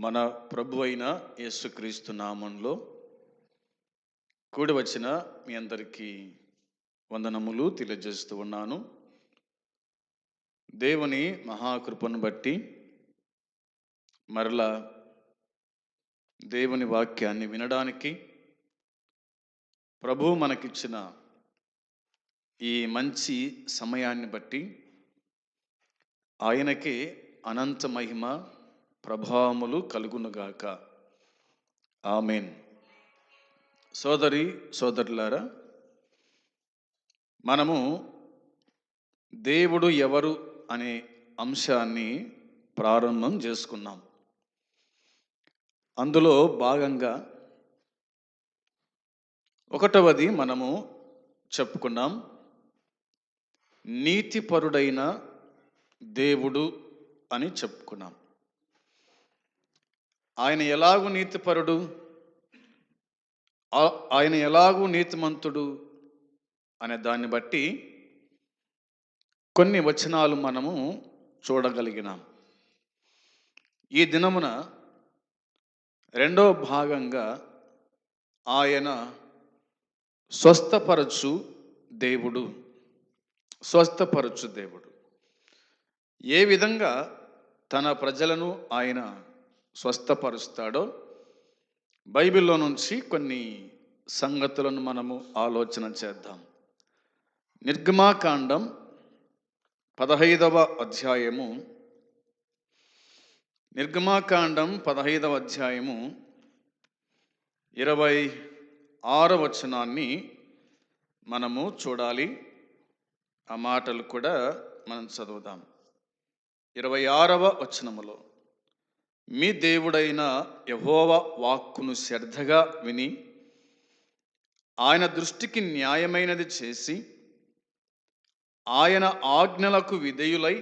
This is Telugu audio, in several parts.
మన ప్రభు అయిన యేసుక్రీస్తు నామంలో కూడి వచ్చిన మీ అందరికీ వందనములు తెలియజేస్తూ ఉన్నాను. దేవుని మహాకృపను బట్టి మరలా దేవుని వాక్యాన్ని వినడానికి ప్రభు మనకిచ్చిన ఈ మంచి సమయాన్ని బట్టి ఆయనకే అనంత మహిమ ప్రభావములు కలుగునుగాక. ఆమేన్. సోదరులారా, మనము దేవుడు ఎవరు అనే అంశాన్ని ప్రారంభం చేసుకున్నాం. అందులో భాగంగా ఒకటవది మనము చెప్పుకున్నాం, నీతిపరుడైన దేవుడు అని చెప్పుకున్నాం. ఆయన ఎలాగూ నీతిపరుడు, ఆయన ఎలాగూ నీతిమంతుడు అనే దాన్ని బట్టి కొన్ని వచనాలు మనము చూడగలిగినాం. ఈ దినమున రెండో భాగంగా ఆయన స్వస్థపరచు దేవుడు. ఏ విధంగా తన ప్రజలను ఆయన స్వస్థపరుస్తాడో బైబిల్లో నుంచి కొన్ని సంగతులను మనము ఆలోచన చేద్దాం. నిర్గమాకాండం 15వ అధ్యాయము 26వ వచనాన్ని మనము చూడాలి. ఆ మాటలు కూడా మనం చదువుదాం. 26వ వచనములో, మీ దేవుడైన యెహోవా వాక్కును శ్రద్ధగా విని ఆయన దృష్టికి న్యాయమైనది చేసి ఆయన ఆజ్ఞలకు విధేయులై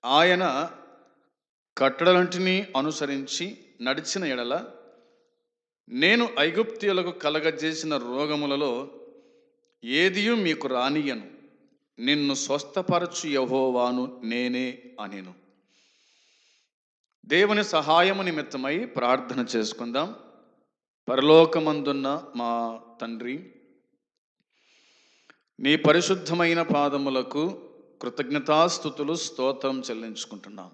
ఆయన కట్టడలంటిని అనుసరించి నడిచిన ఎడల నేను ఐగుప్తీయులకు కలగజేసిన రోగములలో ఏదియూ మీకు రానియను, నిన్ను స్వస్థపరచు యెహోవాను నేనే అనెను. దేవుని సహాయము నిమిత్తమై ప్రార్థన చేసుకుందాం. పరలోకమందున్న మా తండ్రి, నీ పరిశుద్ధమైన పాదములకు కృతజ్ఞతాస్తుతులు స్తోత్రం చెల్లించుకుంటున్నాం.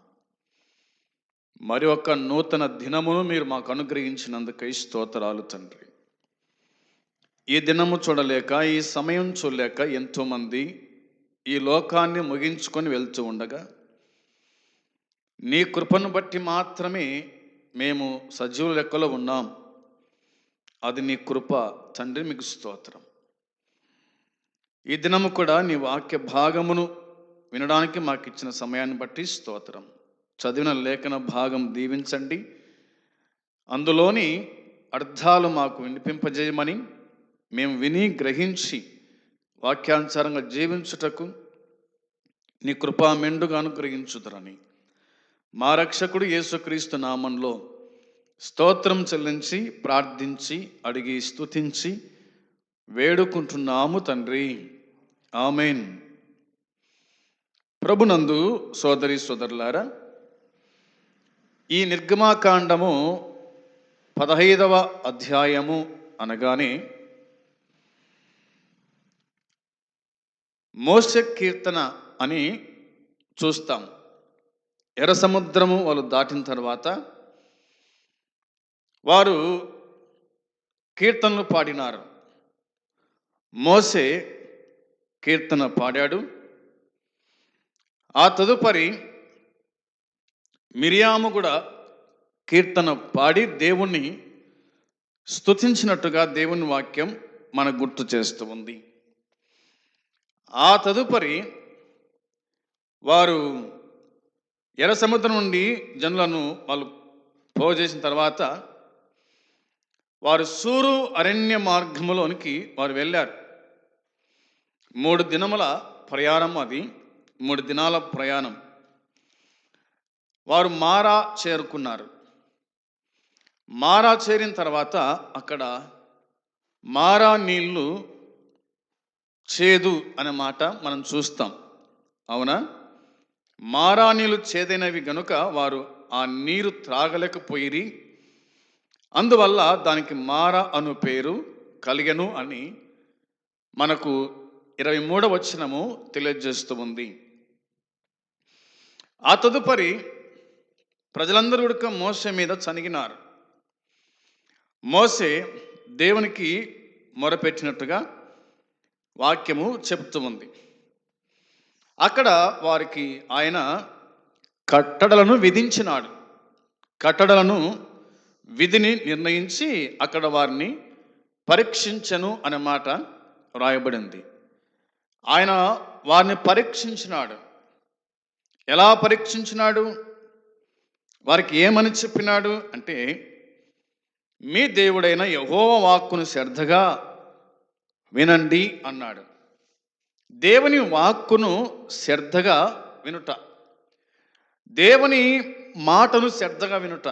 మరి ఒక నూతన దినమును మీరు మాకు అనుగ్రహించినందుకై స్తోత్రాలు తండ్రి. ఈ దినము చూడలేక, ఈ సమయం చూడలేక ఎంతోమంది ఈ లోకాన్ని ముగించుకొని వెళ్తూ ఉండగా నీ కృపను బట్టి మాత్రమే మేము సజీవుల లెక్కలో ఉన్నాం. అది నీ కృప తండ్రి, మీకు స్తోత్రం. ఈ దినము కూడా నీ వాక్య భాగమును వినడానికి మాకు ఇచ్చిన సమయాన్ని బట్టి స్తోత్రం. చదివిన లేఖన భాగం దీవించండి, అందులోని అర్థాలు మాకు వినిపింపజేయమని, మేము విని గ్రహించి వాక్యానుసారంగా జీవించుటకు నీ కృపా మెండుగా అనుగ్రహించుదరని మా రక్షకుడు యేసుక్రీస్తు నామంలో స్తోత్రం చెల్లించి ప్రార్థించి అడిగి స్తుతించి వేడుకుంటున్నాము తండ్రి. ఆమేన్. ప్రభునందు సోదరులారా, ఈ నిర్గమాకాండము 15వ అధ్యాయము అనగానే మోషే కీర్తన అని చూస్తాం. ఎర్ర సముద్రము వాళ్ళు దాటిన తర్వాత వారు కీర్తనలు పాడినారు. మోషే కీర్తన పాడాడు. ఆ తదుపరి మిరియాము కూడా కీర్తన పాడి దేవుణ్ణి స్తుతించినట్టుగా దేవుని వాక్యం మనకు గుర్తు చేస్తూ ఉంది. ఆ తదుపరి వారు ఎర్ర సముద్రం నుండి జనులను వాళ్ళు పోజేసిన తర్వాత వారు సూరు అరణ్య మార్గములోనికి వారు వెళ్ళారు. 3 దినముల ప్రయాణం, అది 3 దినాల ప్రయాణం. వారు మారా చేరుకున్నారు. మారా చేరిన తర్వాత అక్కడ మారా నీళ్లు చేదు అనే మాట మనం చూస్తాం. అవునా? మారా నీళ్లు చేదైనవి గనుక వారు ఆ నీరు త్రాగలేకపోయిరి, అందువల్ల దానికి మార అను పేరు కలిగెను అని మనకు 23వ వచనము తెలియజేస్తూ ఉంది. ఆ తదుపరి ప్రజలందరూ కూడా మోసే మీద చనిగినారు. మోసే దేవునికి మొరపెట్టినట్టుగా వాక్యము చెప్తూ ఉంది. అక్కడ వారికి ఆయన కట్టడలను విధించినాడు. కట్టడలను విధిని నిర్ణయించి అక్కడ వారిని పరీక్షించను అనే మాట వ్రాయబడింది. ఆయన వారిని పరీక్షించినాడు. ఎలా పరీక్షించినాడు? వారికి ఏమని చెప్పినాడు అంటే, మీ దేవుడైన యెహోవా వాక్కును శ్రద్ధగా వినండి అన్నాడు. దేవుని వాక్కును శ్రద్ధగా వినుట, దేవుని మాటను శ్రద్ధగా వినుట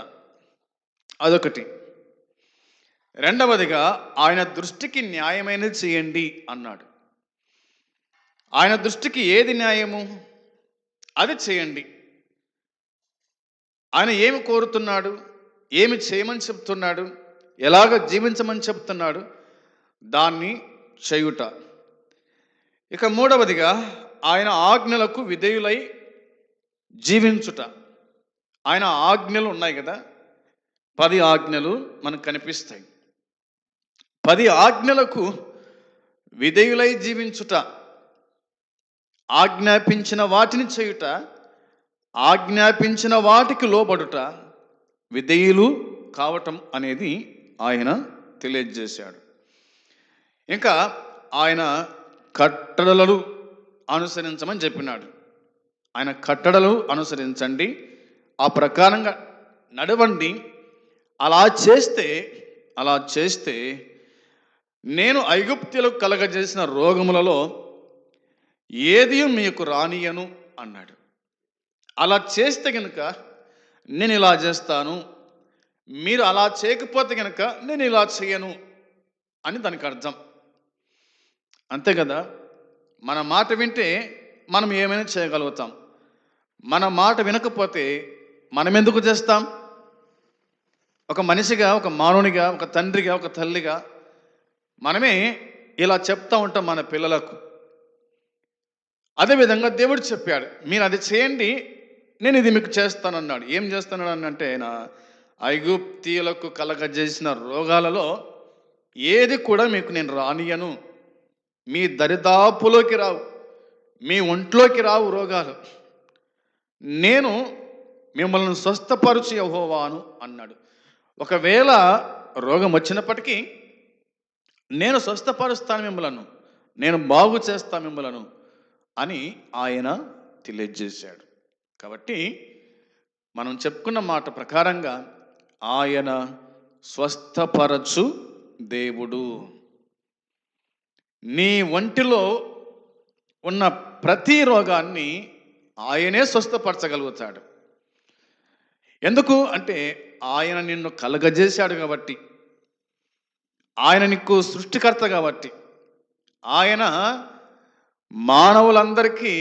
అదొకటి. రెండవదిగా ఆయన దృష్టికి న్యాయమైనది చేయండి అన్నాడు. ఆయన దృష్టికి ఏది న్యాయము అది చేయండి. ఆయన ఏమి కోరుతున్నాడు, ఏమి చేయమని చెప్తున్నాడు, ఎలాగ జీవించమని చెప్తున్నాడు, దాన్ని చేయుట. ఇక మూడవదిగా ఆయన ఆజ్ఞలకు విధేయులై జీవించుట. ఆయన ఆజ్ఞలు ఉన్నాయి కదా, 10 ఆజ్ఞలు మనకు కనిపిస్తాయి. 10 ఆజ్ఞలకు విధేయులై జీవించుట, ఆజ్ఞాపించిన వాటిని చేయుట, ఆజ్ఞాపించిన వాటికి లోబడుట, విధేయులు కావటం అనేది ఆయన తెలియజేశాడు. ఇంకా ఆయన కట్టడలను అనుసరించమని చెప్పినాడు. ఆయన కట్టడలు అనుసరించండి, ఆ ప్రకారంగా నడవండి. అలా చేస్తే నేను ఐగుప్తులకు కలగజేసిన రోగములలో ఏది మీకు రానియను అన్నాడు. అలా చేస్తే కనుక నేను ఇలా చేస్తాను, మీరు అలా చేయకపోతే కనుక నేను ఇలా చేయను అని దానికి అర్థం. అంతే కదా, మన మాట వింటే మనం ఏమైనా చేయగలుగుతాం. మన మాట వినకపోతే మనం ఎందుకు చేస్తాం? ఒక మనిషిగా, ఒక మానవునిగా, ఒక తండ్రిగా, ఒక తల్లిగా మనమే ఇలా చెప్తా ఉంటాం మన పిల్లలకు. అదేవిధంగా దేవుడు చెప్పాడు, మీరు అది చేయండి, నేను ఇది మీకు చేస్తానన్నాడు. ఏం చేస్తున్నాడు అంటే, ఆయన ఐగుప్తీయులకు కలగజేసిన రోగాలలో ఏది కూడా మీకు నేను రానియను, మీ దరిదాపులోకి రావు, మీ ఒంట్లోకి రావు రోగాలు, నేను మిమ్మల్ని స్వస్థపరచు యెహోవాను అన్నాడు. ఒకవేళ రోగం వచ్చినప్పటికీ నేను స్వస్థపరుస్తాను మిమ్మలను, నేను బాగు చేస్తాను మిమ్మలను అని ఆయన తెలియజేశాడు. కాబట్టి మనం చెప్పుకున్న మాట ప్రకారంగా ఆయన స్వస్థపరచు దేవుడు. నీ ఒంటిలో ఉన్న ప్రతి రోగాన్ని ఆయనే స్వస్థపరచగలుగుతాడు. ఎందుకు అంటే ఆయన నిన్ను కలగజేశాడు కాబట్టి, ఆయన నీకు సృష్టికర్త కాబట్టి, ఆయన మానవులందరికీ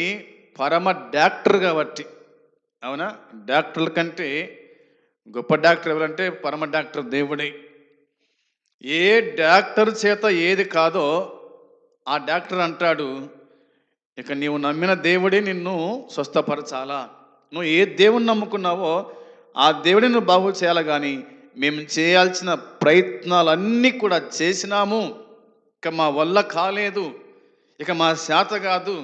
పరమ డాక్టర్ కాబట్టి. అవునా? డాక్టర్ల కంటే గొప్ప డాక్టర్ ఎవరంటే పరమ డాక్టర్ దేవుడే. ఏ డాక్టర్ చేత ఏది కాదో ఆ డాక్టర్ అంటాడు, ఇక నీవు నమ్మిన దేవుడే నిన్ను స్వస్థపరచాలా, నువ్వు ఏ దేవుని నమ్ముకున్నావో ఆ దేవుడిని నువ్వు బాగు చేయాలి. కానీ మేము చేయాల్సిన ప్రయత్నాలన్నీ కూడా చేసినాము, ఇక మా వల్ల కాలేదు, ఇక మా శాత కాదు,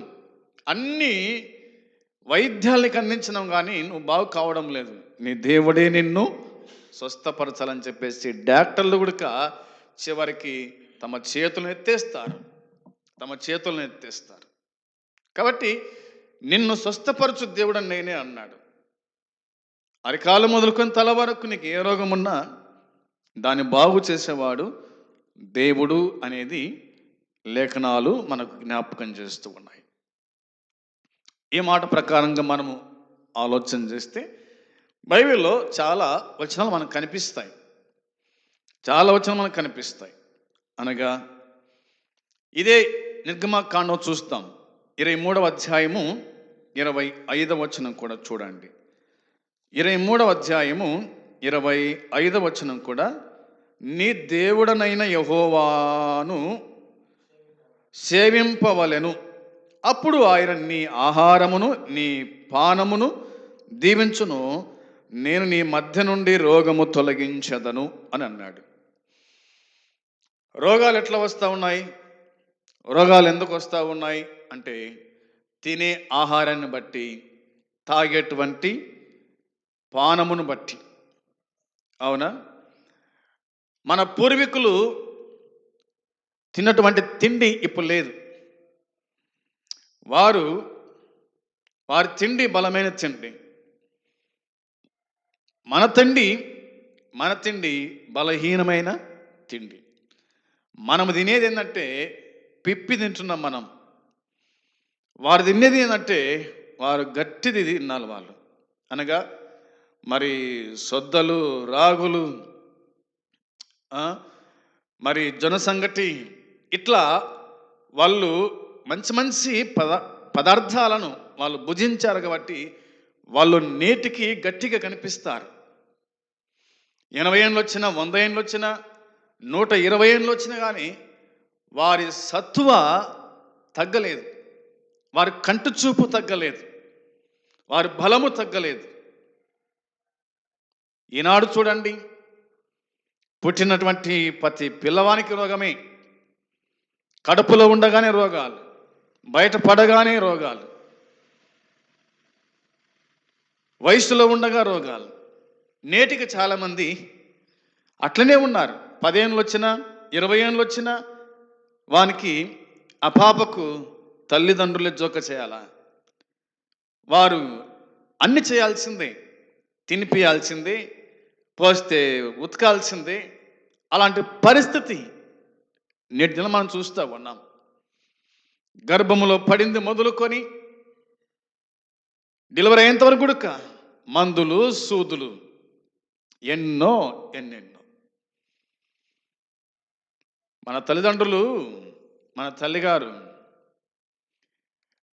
అన్నీ వైద్యాలకి అందించినాం కానీ నువ్వు బాగు కావడం లేదు, నీ దేవుడే నిన్ను స్వస్థపరచాలని చెప్పేసి డాక్టర్లు కూడా చివరికి తమ చేతులను ఎత్తేస్తారు. కాబట్టి నిన్ను స్వస్థపరచు దేవుడు నేనే అన్నాడు. అరికాలు మొదలుకొని తల వరకు నీకు ఏ రోగం ఉన్నా దాన్ని బాగు చేసేవాడు దేవుడు అనేది లేఖనాలు మనకు జ్ఞాపకం చేస్తూ ఉన్నాయి. ఈ మాట ప్రకారంగా మనము ఆలోచన చేస్తే బైబిల్లో చాలా వచనాలు మనకు కనిపిస్తాయి. అనగా ఇదే నిర్గమకాండం చూస్తాం, 23వ అధ్యాయము 25వ వచనం కూడా చూడండి. 23వ అధ్యాయము 25వ వచనం కూడా, నీ దేవుడనైన యెహోవాను సేవింపవలెను, అప్పుడు ఆయన నీ ఆహారమును నీ పానమును దీవించును, నేను నీ మధ్య నుండి రోగము తొలగించదను అని అన్నాడు. రోగాలు ఎట్లా వస్తూ ఉన్నాయి? రోగాలు ఎందుకు వస్తూ ఉన్నాయి అంటే, తినే ఆహారాన్ని బట్టి, తాగేటువంటి పానమును బట్టి. అవునా? మన పూర్వీకులు తిన్నటువంటి తిండి ఇప్పుడు లేదు. వారి తిండి బలమైన తిండి. మన తిండి బలహీనమైన తిండి. మనము తినేది ఏంటంటే పిప్పి తింటున్నాం మనం. వారు తినేది ఏంటంటే వారు గట్టిది తిన్నారు వాళ్ళు. అనగా మరి సొద్దలు, రాగులు, మరి జొన్న సంగటి, ఇట్లా వాళ్ళు మంచి మంచి పదార్థాలను వాళ్ళు భుజించారు కాబట్టి వాళ్ళు నేటికి గట్టిగా కనిపిస్తారు. 80 ఏళ్ళు వచ్చినా, 100 ఏళ్ళు వచ్చినా, 120 ఏళ్ళు వచ్చినా కానీ వారి సత్తువ తగ్గలేదు, వారి కంటి చూపు తగ్గలేదు, వారి బలము తగ్గలేదు. ఈనాడు చూడండి, పుట్టినటువంటి ప్రతి పిల్లవానికి రోగమే. కడుపులో ఉండగానే రోగాలు, బయట పడగానే రోగాలు, వయసులో ఉండగా రోగాలు. నేటికి చాలామంది అట్లనే ఉన్నారు. 10 ఏళ్ళు వచ్చినా, 20 ఏళ్ళు వచ్చినా వానికి ఆ పాపకు తల్లిదండ్రులే జోక చేయాలా? వారు అన్ని చేయాల్సిందే, తినిపియాల్సిందే, పోస్తే ఉతకాల్సిందే. అలాంటి పరిస్థితి నేటి దినం మనం చూస్తూ ఉన్నాం. గర్భములో పడింది మొదలుకొని డెలివరీ అయ్యేంత వరకు కూడా మందులు, సూదులు, ఎన్నెన్నో. మన తల్లిదండ్రులు, మన తల్లిగారు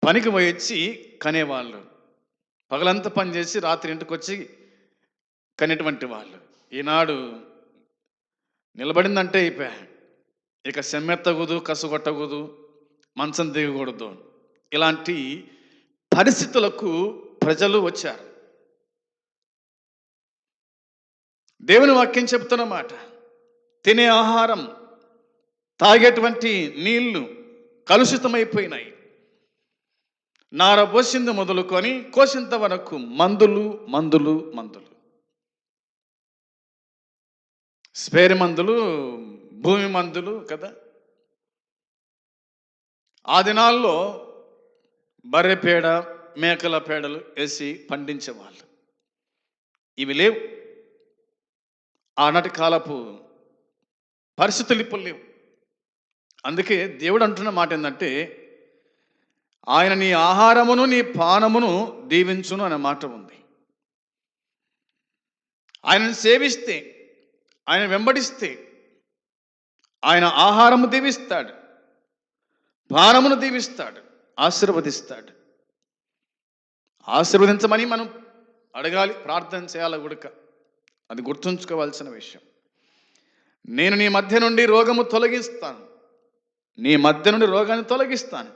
పనికి పోయొచ్చి కనేవాళ్ళు. పగలంతా పనిచేసి రాత్రి ఇంటికి వచ్చి కనేటువంటి వాళ్ళు. ఈనాడు నిలబడిందంటే ఇక సెమ్మెత్తగూదు, కసుగొట్టగూదు, మంచం దిగకూడదు. ఇలాంటి పరిస్థితులకు ప్రజలు వచ్చారు. దేవుని వాక్యం చెప్తున్నమాట, తినే ఆహారం, తాగేటువంటి నీళ్లు కలుషితమైపోయినాయి. నార పోసింది మొదలుకొని కోసింత వరకు మందులు మందులు మందులు, స్పేర్ మందులు, భూమి మందులు కదా. ఆ దినాల్లో బర్రె పేడ, మేకల పేడలు వేసి పండించేవాళ్ళు. ఇవి లేవు. ఆనాటి కాలపు పరిస్థితులు ఇప్పుడు లేవు. అందుకే దేవుడు అంటున్న మాట ఏంటంటే, ఆయన నీ ఆహారమును నీ పానమును దీవించును అనే మాట ఉంది. ఆయనను సేవిస్తే, ఆయన వెంబడిస్తే ఆయన ఆహారము దీవిస్తాడు, పానమును దీవిస్తాడు, ఆశీర్వదిస్తాడు. ఆశీర్వదించమని మనం అడగాలి, ప్రార్థన చేయాలి ఉడక. అది గుర్తుంచుకోవాల్సిన విషయం. నేను నీ మధ్య నుండి రోగము తొలగిస్తాను, నీ మధ్య నుండి రోగాన్ని తొలగిస్తాను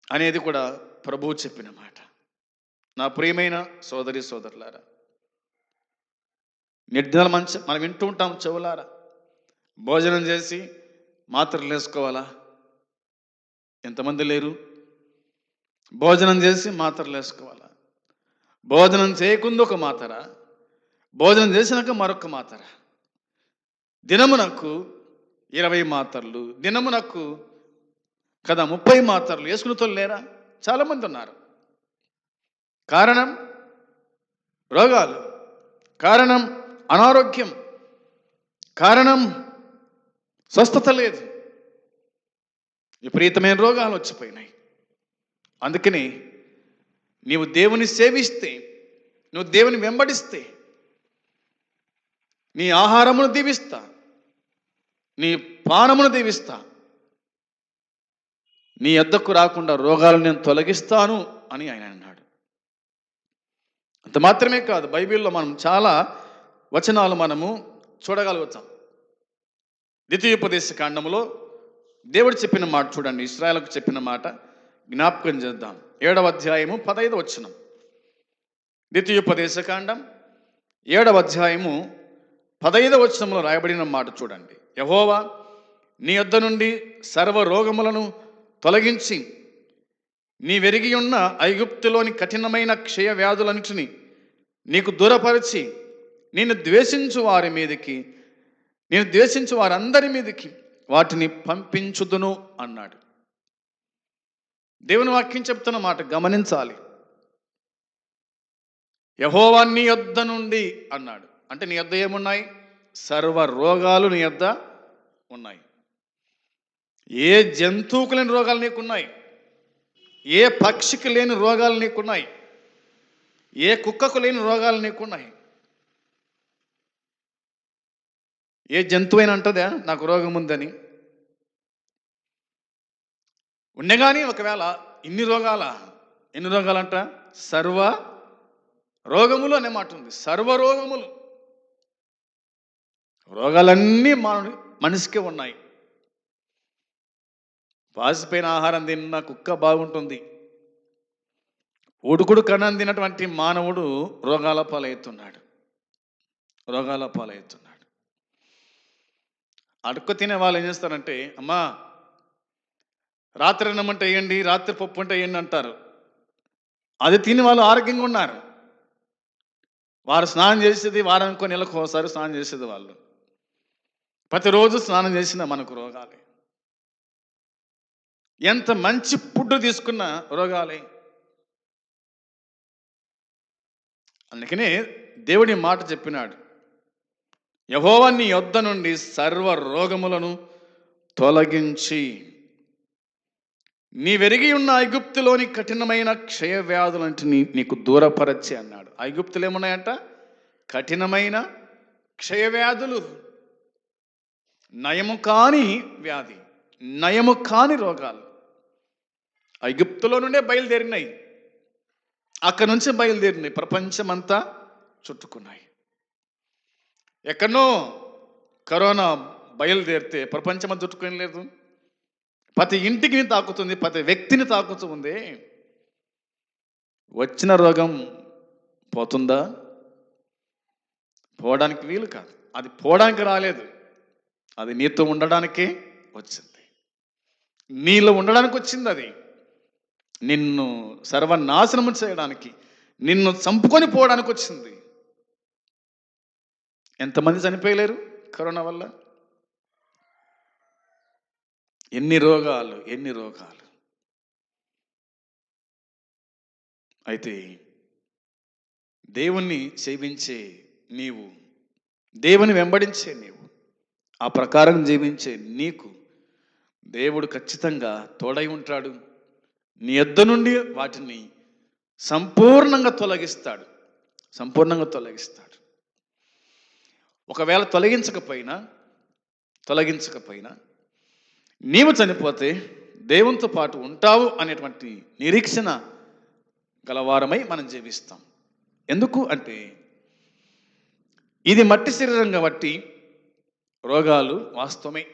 అనేది కూడా ప్రభువు చెప్పిన మాట. నా ప్రియమైన సోదరి సోదరులారా, నిర్ధారణ మనం వింటూ ఉంటాం చెవులారా. భోజనం చేసి మాత్రలు వేసుకోవాలా? ఎంతమంది లేరు? భోజనం చేసి మాత్రలు వేసుకోవాలా? భోజనం చేయకుండా ఒక మాత్ర, భోజనం చేసినాక మరొక మాత్ర, దినమునకు 20 మాత్రలు, దినమునకు కదా 30 మాత్రలు వేసుకునే లేరా? చాలామంది ఉన్నారు. కారణం రోగాలు, కారణం అనారోగ్యం, కారణం స్వస్థత లేదు, విపరీతమైన రోగాలు వచ్చిపోయినాయి. అందుకని నీవు దేవుని సేవిస్తే, నువ్వు దేవుని వెంబడిస్తే నీ ఆహారమును దీవిస్తా, నీ పానమును దీవిస్తా, నీ యొద్దకు రాకుండా రోగాలను నేను తొలగిస్తాను అని ఆయన అన్నాడు. అంత మాత్రమే కాదు, బైబిల్లో మనం చాలా వచనాలు మనము చూడగలుగుతాం. ద్వితీయోపదేశ కాండములో దేవుడు చెప్పిన మాట చూడండి, ఇశ్రాయేలుకు చెప్పిన మాట జ్ఞాపకం చేద్దాం. 7వ అధ్యాయము 15వ వచనం. ద్వితీయోపదేశ కాండం 7వ అధ్యాయము 15వ వచనంలో రాయబడిన మాట చూడండి. యెహోవా నీ యొద్ద నుండి సర్వ రోగములను తొలగించి నీ వెరిగి ఉన్న ఐగుప్తులోని కఠినమైన క్షయ వ్యాధులన్నిటిని నీకు దూరపరిచి నేను ద్వేషించు వారందరి మీదకి వాటిని పంపించుదును అన్నాడు. దేవుని వాక్యం చెప్తున్న మాట గమనించాలి. యెహోవా నీ యొద్ద నుండి అన్నాడు అంటే నీ యొద్ద ఏమున్నాయి? సర్వ రోగాలు నీ యొద్ద ఉన్నాయి. ఏ జంతువుకు లేని రోగాలు నీకున్నాయి, ఏ పక్షికి లేని రోగాలు నీకున్నాయి, ఏ కుక్కకు లేని రోగాలు నీకున్నాయి. ఏ జంతువైనా అంటదా నాకు రోగం ఉందని? ఉండగాని ఒకవేళ ఎన్ని రోగాలంట? సర్వ రోగములు అనే మాట ఉంది. సర్వ రోగములు, రోగాలన్నీ మనిషికే ఉన్నాయి. పాసిపోయిన ఆహారం తిన్న కుక్క బాగుంటుంది, ఉడుకుడు కన్నం తిన్నటువంటి మానవుడు రోగాల పాలవుతున్నాడు. అడుక్కు తినే వాళ్ళు ఏం చేస్తారంటే, అమ్మా రాత్రి అన్నం అంటే వేయండి, రాత్రి పప్పు అంటే వేయండి అంటారు. అది తిని వాళ్ళు ఆరోగ్యంగా ఉన్నారు. వారు స్నానం చేసేది వారానికి నెలకు ఒకసారి స్నానం చేసేది వాళ్ళు. ప్రతిరోజు స్నానం చేసిన మనకు రోగాలే. ఎంత మంచి ఫుడ్ తీసుకున్నా రోగాలే. అందుకనే దేవుడి మాట చెప్పినాడు, యెహోవా నీ యొద్ద నుండి సర్వ రోగములను తొలగించి నీ వెరిగి ఉన్న ఐగుప్తులోని కఠినమైన క్షయ వ్యాధులంటిని నీకు దూరపరచి అన్నాడు. ఐగుప్తులు ఏమున్నాయంట? కఠినమైన క్షయ వ్యాధులు, నయము కాని వ్యాధి, నయము కాని రోగాలు ఐగుప్తులో నుండే బయలుదేరినాయి. అక్కడి నుంచి బయలుదేరినాయి, ప్రపంచమంతా చుట్టుకున్నాయి. ఎక్కడనో కరోనా బయలుదేరితే ప్రపంచమంతా చుట్టుకొని లేదు. ప్రతి ఇంటికి తాకుతుంది, ప్రతి వ్యక్తిని తాకుతూ ఉంది. వచ్చిన రోగం పోతుందా? పోవడానికి వీలు కాదు. అది పోవడానికి రాలేదు, అది నీతో ఉండడానికే వచ్చింది, నీలో ఉండడానికి వచ్చింది. అది నిన్ను సర్వనాశనము చేయడానికి, నిన్ను చంపుకొని పోవడానికి వచ్చింది. ఎంతమంది చనిపోయలేరు కరోనా వల్ల? ఎన్ని రోగాలు. అయితే దేవుణ్ణి సేవించే నీవు, దేవుని వెంబడించే నీవు, ఆ ప్రకారం జీవించే నీకు దేవుడు ఖచ్చితంగా తోడై ఉంటాడు. నీ యొద్ద నుండి వాటిని సంపూర్ణంగా తొలగిస్తాడు. ఒకవేళ తొలగించకపోయినా నీవు చనిపోతే దేవునితో పాటు ఉంటావు అనేటువంటి నిరీక్షణ గలవారమై మనం జీవిస్తాం. ఎందుకు అంటే ఇది మట్టి శరీరం కాబట్టి రోగాలు వాస్తవమే.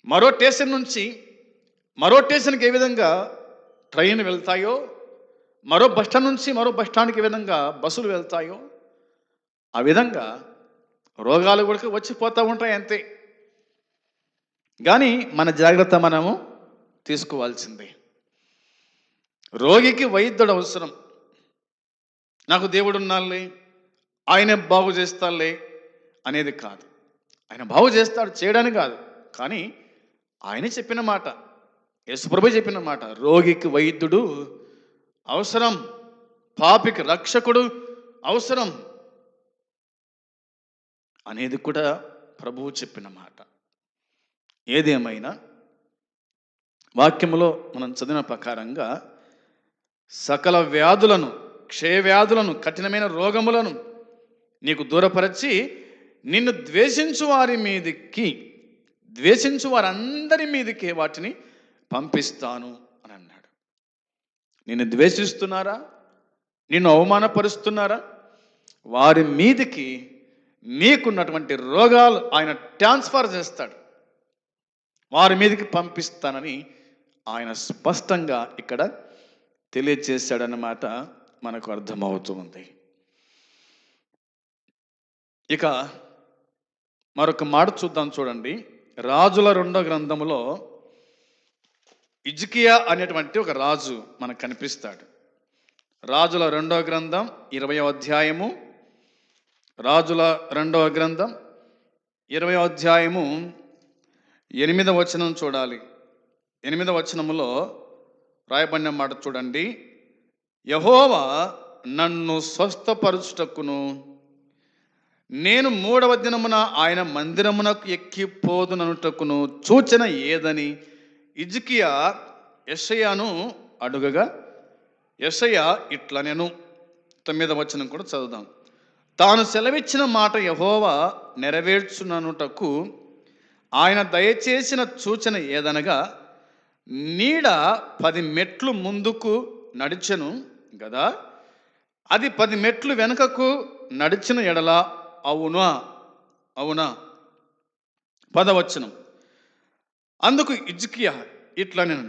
మరో స్టేషన్ నుంచి మరో స్టేషన్కి ఏ విధంగా ట్రైన్ వెళ్తాయో, మరో బస్టాండ్ నుంచి మరో బస్టాండ్కి ఏ విధంగా బస్సులు వెళ్తాయో, ఆ విధంగా రోగాలు కూడా వచ్చిపోతూ ఉంటాయి అంతే. కానీ మన జాగ్రత్త మనము తీసుకోవాల్సిందే. రోగికి వైద్యుడు అవసరం. నాకు దేవుడు ఉన్నాళ్ళే, ఆయనే బాగు చేస్తాలే అనేది కాదు. ఆయన బాగు చేస్తాడు, చేయడానికి కాదు. కానీ ఆయన చెప్పిన మాట, యేసుప్రభు చెప్పిన మాట, రోగికి వైద్యుడు అవసరం, పాపికి రక్షకుడు అవసరం అనేది కూడా ప్రభువు చెప్పిన మాట. ఏదేమైనా వాక్యములో మనం చదివిన ప్రకారంగా సకల వ్యాధులను, క్షయవ్యాధులను, కఠినమైన రోగములను నీకు దూరపరచి నిన్ను ద్వేషించు వారందరి మీదకి వాటిని పంపిస్తాను అని అన్నాడు. నిన్ను ద్వేషిస్తున్నారా? నిన్ను అవమానపరుస్తున్నారా, వారి మీదికి నీకున్నటువంటి రోగాలు ఆయన ట్రాన్స్ఫర్ చేస్తాడు, వారి మీదకి పంపిస్తానని ఆయన స్పష్టంగా ఇక్కడ తెలియచేశాడన్నమాట మనకు అర్థమవుతుంది. ఇక మరొక మాట చూద్దాం, చూడండి. రాజుల 2వ గ్రంథములో హిజ్కియా అనేటువంటి ఒక రాజు మనకు కనిపిస్తాడు. రాజుల 2వ గ్రంథం 20వ అధ్యాయము, రాజుల 2వ గ్రంథం 20వ అధ్యాయము 8వ వచనం చూడాలి. 8వ వచనములో రాయబడిన మాట చూడండి. యెహోవా నన్ను స్వస్థపరచుటకును నేను 3వ దినమున ఆయన మందిరమునకు ఎక్కిపోదుననుటకును సూచన ఏదని హిజ్కియా యెషయాను అడుగగా, యెషయా ఇట్లా నేను 9వ వచనం కూడా చదువుదాం. తాను సెలవిచ్చిన మాట యెహోవా నెరవేర్చుననుటకు ఆయన దయచేసిన సూచన ఏదనగా, నీడ 10 మెట్లు ముందుకు నడిచెను గదా, అది 10 మెట్లు వెనుకకు నడిచిన ఎడల అవునా అవునా. 10వ వచనం. అందుకు హిజ్కియా ఇట్లా నేను,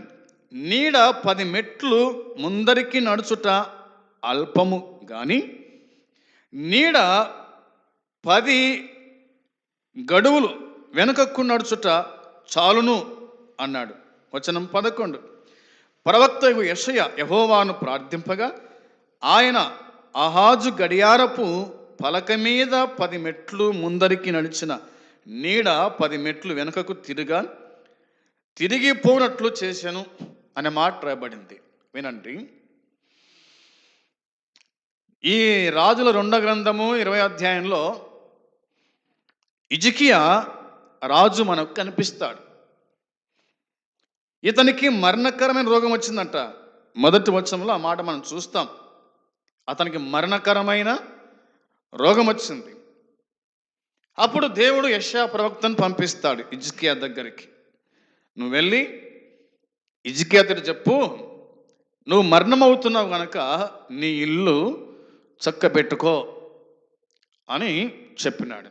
నీడ 10 మెట్లు ముందరికి నడుచుట అల్పము గాని నీడ 10 గడువులు వెనుకకు నడుచుట చాలును అన్నాడు. వచనం 11. ప్రవక్త యెషయా యెహోవాను ప్రార్థింపగా ఆయన ఆహాజు గడియారపు పలక మీద 10 మెట్లు ముందరికి నడిచిన నీడ 10 మెట్లు వెనుకకు తిరిగిపోనట్లు చేశాను అనే మాట రాయబడింది. వినండి. ఈ రాజుల 2వ గ్రంథము 20వ అధ్యాయంలో హిజ్కియా రాజు మనకు కనిపిస్తాడు. ఇతనికి మరణకరమైన రోగం వచ్చిందంట. మొదటి వచనంలో ఆ మాట మనం చూస్తాం. అతనికి మరణకరమైన రోగం వచ్చింది. అప్పుడు దేవుడు యెషయా ప్రవక్తను పంపిస్తాడు హిజ్కియా దగ్గరికి. నువ్వు వెళ్ళి హిజ్కియాతో చెప్పు, నువ్వు మరణమవుతున్నావు కనుక నీ ఇల్లు చక్కబెట్టుకో అని చెప్పినాడు.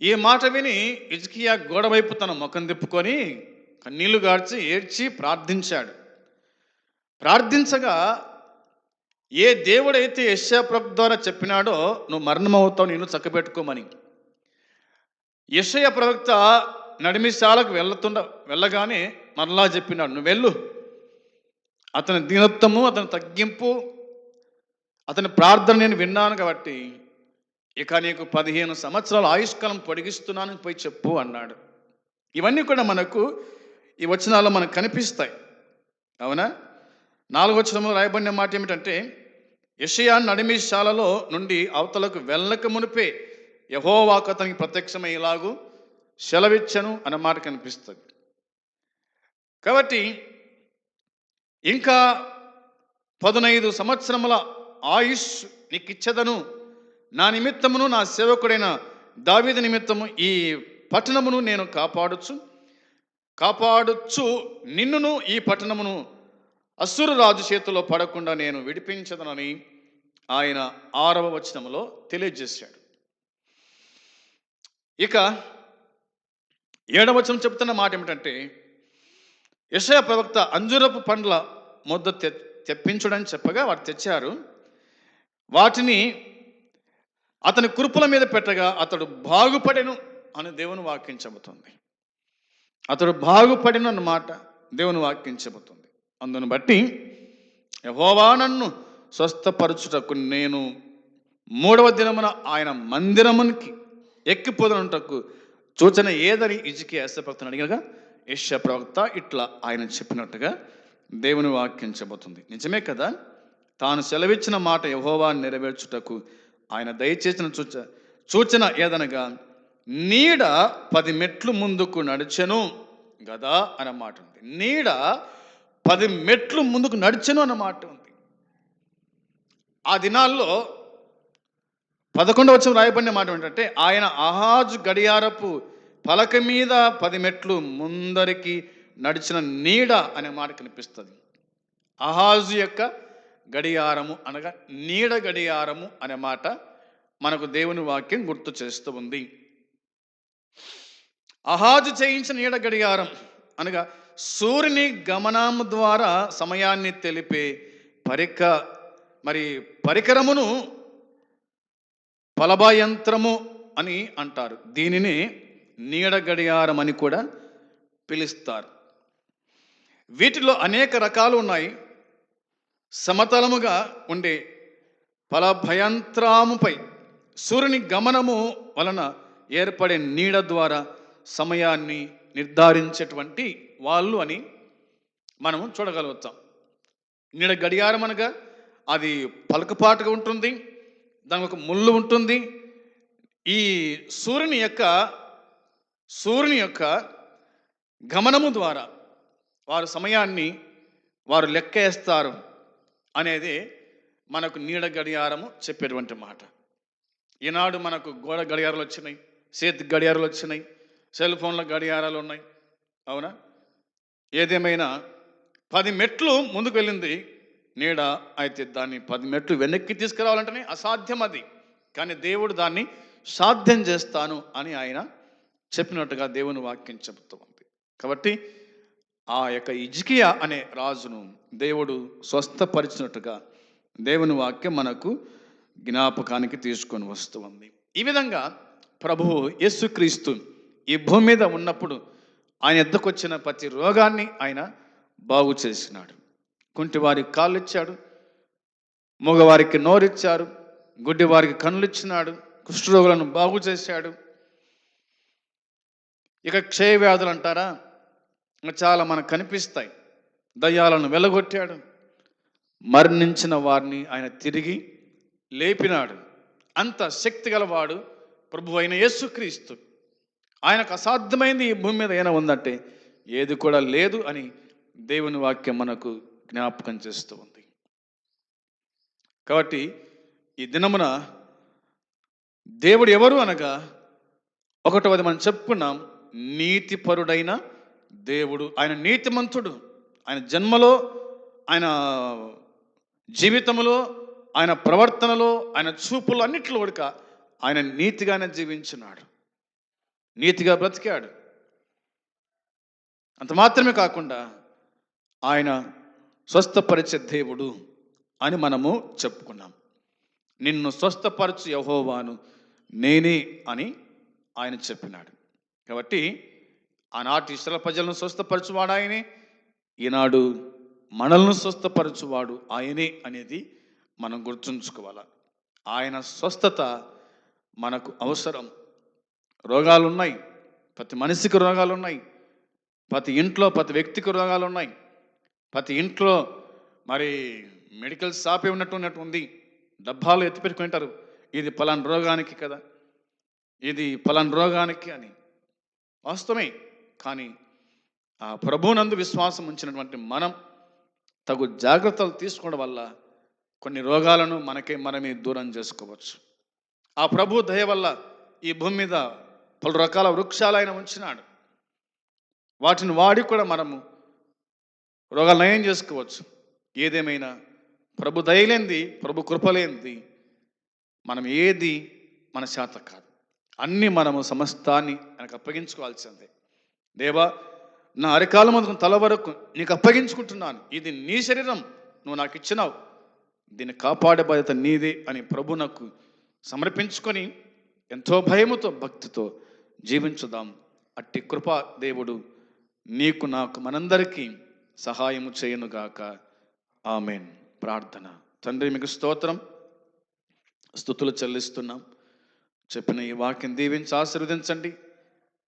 ఈ మాట విని హిజ్కియా గోడ వైపు తన ముఖం తిప్పుకొని కన్నీళ్లు గార్చి ఏడ్చి ప్రార్థించాడు. ప్రార్థించగా ఏ దేవుడైతే యెషయా ప్రవక్త ద్వారా చెప్పినాడో నువ్వు మరణమవుతావు, నేను చక్కబెట్టుకోమని, యెషయా ప్రవక్త నడిమిశాలకు వెళ్ళగానే మరలా చెప్పినాడు, నువ్వు వెళ్ళు. అతని దీనత్వము, అతని తగ్గింపు, అతని ప్రార్థన నేను విన్నాను కాబట్టి ఇక నీకు 15 సంవత్సరాల ఆయుష్కాలం పొడిగిస్తున్నానని పోయి చెప్పు అన్నాడు. ఇవన్నీ కూడా మనకు ఈ వచనాల్లో మనకు కనిపిస్తాయి. అవునా. 4వ వచనంలో రాయబడిన మాట ఏమిటంటే, యెషయా నడిమిశాలలో నుండి అవతలకు వెళ్ళక మునిపే యెహోవాకు అతనికి ప్రత్యక్షమయ్యేలాగు సెలవిచ్చను అన్న మాట కనిపిస్తుంది. కాబట్టి ఇంకా 15 సంవత్సరముల ఆయుష్ నీకు ఇచ్చేదను, నా నిమిత్తమును నా సేవకుడైన దావీదు నిమిత్తము ఈ పట్టణమును నేను కాపాడుచు నిన్నును ఈ పట్టణమును అస్సురు రాజు చేతిలో పడకుండా నేను విడిపించదనని ఆయన 6వ వచనములో తెలియజేశాడు. ఇక 7వ వచనం చెప్తున్న మాట ఏమిటంటే, యెషయా ప్రవక్త అంజూరపు పండ్ల ముద్ద తెప్పించుడని చెప్పగా వారు తెచ్చారు. వాటిని అతని కురుపుల మీద పెట్టగా అతడు బాగుపడెను అని దేవుని వాక్యం చెబుతుంది. అతడు బాగుపడిన అన్నమాట దేవుని వాక్యం చెబుతుంది. అందును బట్టి యెహోవా నన్ను స్వస్థపరచుటకు నేను 3వ దినమున ఆయన మందిరమునికి ఎక్కిపోదనుటకు సూచన ఏదని హిజ్కియా ప్రవక్తను అడిగగా యెషయా ప్రవక్త ఇట్లా ఆయన చెప్పినట్టుగా దేవుని వాక్యం చెబుతుంది. నిజమే కదా. తాను సెలవిచ్చిన మాట యెహోవా నెరవేర్చుటకు ఆయన దయచేసిన సూచన ఏదనగా, నీడ 10 మెట్లు ముందుకు నడిచెను గదా అన్నమాట ఉంది. నీడ 10 మెట్లు ముందుకు నడిచెను అన్నమాట ఉంది. ఆ దినాల్లో 11వ వచనం రాయబడిన మాట ఏంటంటే, ఆయన ఆహాజు గడియారపు పలక మీద 10 మెట్లు ముందరికి నడిచిన నీడ అనే మాట కనిపిస్తుంది. ఆహాజు యొక్క గడియారము అనగా నీడ గడియారము అనే మాట మనకు దేవుని వాక్యం గుర్తు చేస్తూ ఉంది. అహాజు చేయించిన నీడ గడియారం అనగా సూర్యుని గమనము ద్వారా సమయాన్ని తెలిపే పరికరమును ఫలభయంత్రము అని అంటారు. దీనిని నీడ గడియారం అని కూడా పిలుస్తారు. వీటిలో అనేక రకాలు ఉన్నాయి. సమతలముగా ఉండే ఫలభయంత్రముపై సూర్యుని గమనము వలన ఏర్పడే నీడ ద్వారా సమయాన్ని నిర్ధారించేటువంటి వాళ్ళు అని మనం చూడగలుగుతాం. నీడ గడియారం అనగా అది పలకపాటుగా ఉంటుంది, దానికి ఒక ముళ్ళు ఉంటుంది. ఈ సూర్యుని యొక్క గమనము ద్వారా వారు సమయాన్ని వారు లెక్కేస్తారు అనేది మనకు నీడ గడియారము చెప్పేటువంటి మాట. ఈనాడు మనకు గోడ గడియారాలు వచ్చినాయి, చేతి గడియారాలు వచ్చినాయి, సెల్ ఫోన్ల గడియారాలు ఉన్నాయి. అవునా? ఏదేమైనా 10 మెట్లు ముందుకు వెళ్ళింది నీడ, అయితే దాన్ని 10 మెట్లు వెనక్కి తీసుకురావాలంటేనే అసాధ్యం అది. కానీ దేవుడు దాన్ని సాధ్యం చేస్తాను అని ఆయన చెప్పినట్టుగా దేవుని వాక్యం చెబుతూ ఉంది. కాబట్టి ఆ యొక్క హిజ్కియా అనే రాజును దేవుడు స్వస్థపరిచినట్టుగా దేవుని వాక్యం మనకు జ్ఞాపకానికి తీసుకొని వస్తూ ఉంది. ఈ విధంగా ప్రభువు యేసుక్రీస్తు ఈ భూమి మీద ఉన్నప్పుడు ఆయన ఎద్దకు వచ్చిన ప్రతి రోగాన్ని ఆయన బాగు చేసినాడు. కుంటి వారికి కాళ్ళు ఇచ్చాడు, మగవారికి నోరిచ్చారు, గుడ్డి వారికి కన్నులు ఇచ్చినాడు, కుష్ఠరోగులను బాగు చేశాడు. ఇక క్షయవ్యాధులు అంటారా, చాలా మనకు కనిపిస్తాయి. దయ్యాలను వెలగొట్టాడు, మరణించిన వారిని ఆయన తిరిగి లేపినాడు. అంత శక్తి గలవాడు ప్రభు అయిన యేసుక్రీస్తు. ఆయనకు అసాధ్యమైంది ఈ భూమి మీద ఏమైనా ఉందంటే ఏది కూడా లేదు అని దేవుని వాక్యం మనకు జ్ఞాపకం చేస్తూ ఉంది. కాబట్టి ఈ దినమున దేవుడు ఎవరు అనగా, ఒకటవది మనం చెప్పుకున్నాం, నీతిపరుడైన దేవుడు. ఆయన నీతిమంతుడు. ఆయన జన్మలో, ఆయన జీవితంలో, ఆయన ప్రవర్తనలో, ఆయన చూపులో అన్నిట్లో ఉడక ఆయన నీతిగానే జీవించినాడు, నీతిగా బ్రతికాడు. అంత మాత్రమే కాకుండా ఆయన స్వస్థపరిచే దేవుడు అని మనము చెప్పుకున్నాం. నిన్ను స్వస్థపరచు యెహోవాను నేనే అని ఆయన చెప్పినాడు. కాబట్టి ఆనాటి ఇశ్రాయేలు ప్రజలను స్వస్థపరచువాడు ఆయనే, ఈనాడు మనల్ని స్వస్థపరచువాడు ఆయనే అనేది మనం గుర్తుంచుకోవాలి. ఆయన స్వస్థత మనకు అవసరం. రోగాలు ఉన్నాయి, ప్రతి మనిషికి రోగాలు ఉన్నాయి, ప్రతి ఇంట్లో ప్రతి వ్యక్తికి రోగాలు ఉన్నాయి. ప్రతి ఇంట్లో మెడికల్ షాపే ఉన్నట్టు ఉంది. డబ్బాలు ఎత్తిపెట్టుకుంటారు, ఇది పలానా రోగానికి కదా, ఇది పలానా రోగానికి అని. వాస్తవమే. కానీ ఆ ప్రభువునందు విశ్వాసం ఉంచినటువంటి మనం తగు జాగ్రత్తలు తీసుకోవడం వల్ల కొన్ని రోగాలను మనమే దూరం చేసుకోవచ్చు. ఆ ప్రభు దయ వల్ల ఈ భూమి మీద పలు రకాల వృక్షాలు ఆయన ఉంచినాడు. వాటిని వాడి కూడా మనము రోగాలు నయం చేసుకోవచ్చు. ఏదేమైనా ప్రభు దయలేంది, ప్రభు కృపలేంది మనం ఏది మన చేత కాదు. అన్నీ మనము సమస్తాన్ని ఆయనకు అప్పగించుకోవాల్సిందే. దేవా, నా అరికాల మొదలు తల వరకు నీకు అప్పగించుకుంటున్నాను, ఇది నీ శరీరం, నువ్వు నాకు ఇచ్చినావు, దీన్ని కాపాడే బాధ్యత నీదే అని ప్రభునకు సమర్పించుకొని ఎంతో భయముతో భక్తితో జీవించుదాం. అట్టి కృపా దేవుడు నీకు నాకు మనందరికీ సహాయము చేయనుగాక. ఆమెన్. ప్రార్థన. తండ్రి, మీకు స్తోత్రం, స్తుతులు చెల్లిస్తున్నాం. చెప్పిన ఈ వాక్యం దీవించి ఆశీర్వదించండి.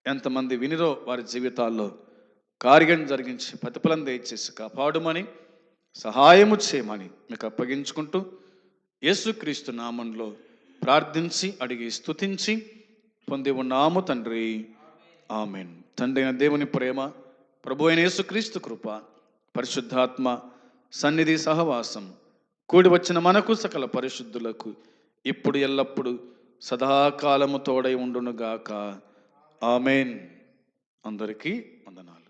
ఎంతమంది వినిరో వారి జీవితాల్లో కార్యం జరిగించి ప్రతిఫలం దయచేసి కాపాడుమని, సహాయము చేయమని మీకు అప్పగించుకుంటూ యేసుక్రీస్తు నామంలో ప్రార్థించి అడిగి స్తుతించి పొంది ఉన్నాము తండ్రి. ఆమెన్. తండ్రి అయిన దేవుని ప్రేమ, ప్రభు అయిన యేసుక్రీస్తు కృప, పరిశుద్ధాత్మ సన్నిధి సహవాసం కూడి వచ్చిన మనకు సకల పరిశుద్ధులకు ఇప్పుడు ఎల్లప్పుడు సదాకాలము తోడై ఉండునుగాక. ఆమెన్. అందరికీ వందనాలు.